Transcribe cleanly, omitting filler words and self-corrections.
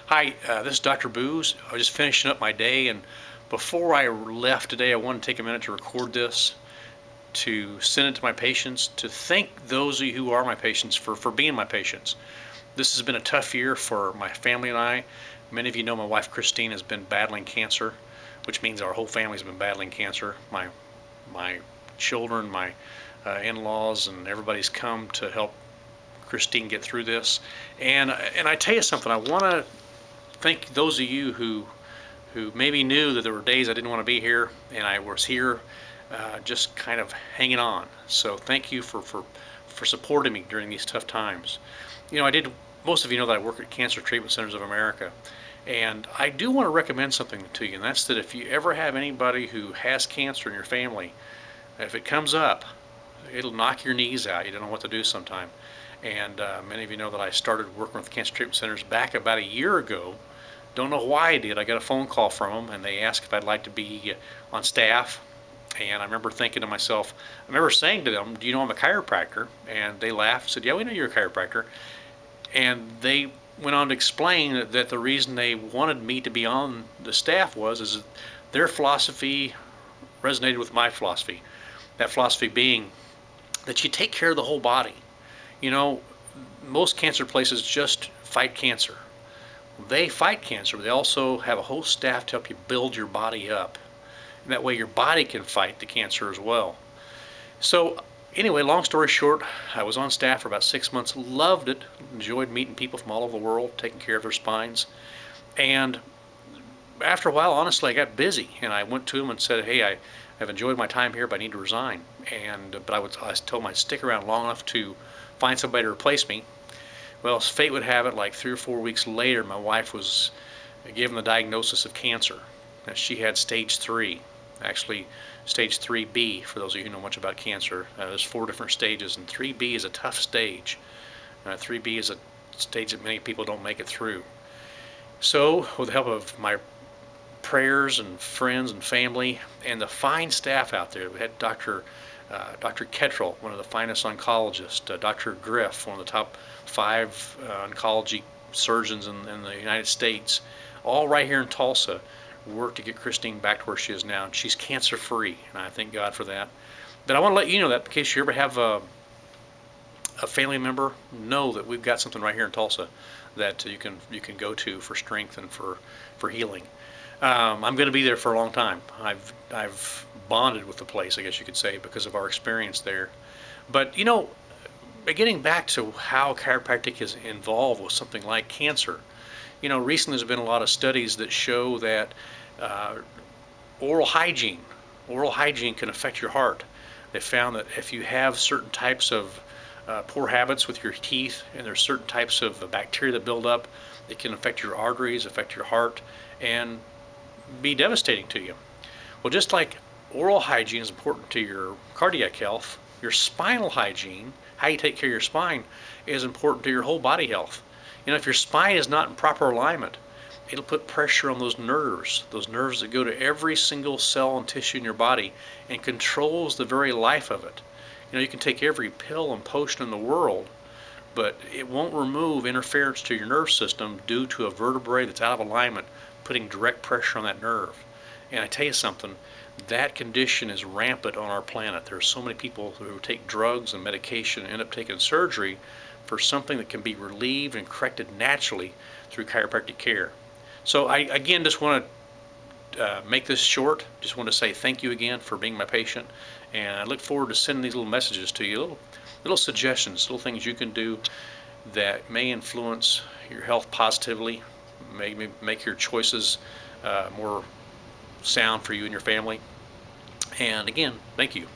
Hi, this is Dr. Booz. I was just finishing up my day, and before I left today, I wanted to take a minute to record this, to send it to my patients, to thank those of you who are my patients for being my patients. This has been a tough year for my family and I. Many of you know my wife Christine has been battling cancer, which means our whole family's been battling cancer. My children, my in-laws, and everybody's come to help Christine get through this. And I tell you something, I want to thank those of you who maybe knew that there were days I didn't want to be here, and I was here just kind of hanging on. So thank you for supporting me during these tough times. You know, most of you know that I work at Cancer Treatment Centers of America, and I do want to recommend something to you, and that's that if you ever have anybody who has cancer in your family, if it comes up, it'll knock your knees out. You don't know what to do sometime. And many of you know that I started working with Cancer Treatment Centers back about a year ago. Don't know why I did. I got a phone call from them, and they asked if I'd like to be on staff. And I remember thinking to myself, I remember saying to them, do you know I'm a chiropractor? And they laughed and said, yeah, we know you're a chiropractor. And they went on to explain that the reason they wanted me to be on the staff is that their philosophy resonated with my philosophy. That philosophy being that you take care of the whole body. You know, most cancer places just fight cancer. They fight cancer, but they also have a whole staff to help you build your body up. And that way your body can fight the cancer as well. So anyway, long story short, I was on staff for about 6 months, loved it, enjoyed meeting people from all over the world, taking care of their spines. And after a while, honestly, I got busy, and I went to them and said, hey, I've enjoyed my time here, but I need to resign. But I told them I'd stick around long enough to find somebody to replace me. Well, as fate would have it, like 3 or 4 weeks later, my wife was given the diagnosis of cancer. Now, she had stage 3, actually stage 3B, for those of you who know much about cancer. There's 4 different stages, and 3B is a tough stage. 3B is a stage that many people don't make it through. So, with the help of my prayers and friends and family and the fine staff out there, we had Dr. Kettrell, one of the finest oncologists, Dr. Griff, one of the top 5 oncology surgeons in the United States, all right here in Tulsa, worked to get Christine back to where she is now. And she's cancer-free, and I thank God for that. But I want to let you know that in case you ever have a family member, know that we've got something right here in Tulsa that you can go to for strength and for healing. I'm going to be there for a long time. I've bonded with the place, I guess you could say, because of our experience there. But you know, getting back to how chiropractic is involved with something like cancer, you know, recently there's been a lot of studies that show that oral hygiene can affect your heart. They found that if you have certain types of poor habits with your teeth, and there's certain types of bacteria that build up, it can affect your arteries, affect your heart, and be devastating to you. Well, just like oral hygiene is important to your cardiac health, your spinal hygiene, how you take care of your spine, is important to your whole body health. You know, if your spine is not in proper alignment, it'll put pressure on those nerves that go to every single cell and tissue in your body and controls the very life of it. You know, you can take every pill and potion in the world, but it won't remove interference to your nerve system due to a vertebrae that's out of alignment, putting direct pressure on that nerve. And I tell you something, that condition is rampant on our planet. There are so many people who take drugs and medication and end up taking surgery for something that can be relieved and corrected naturally through chiropractic care. So I, again, just want to make this short. Just want to say thank you again for being my patient, and I look forward to sending these little messages to you, little suggestions, little things you can do that may influence your health positively, make your choices more sound for you and your family. And again, thank you.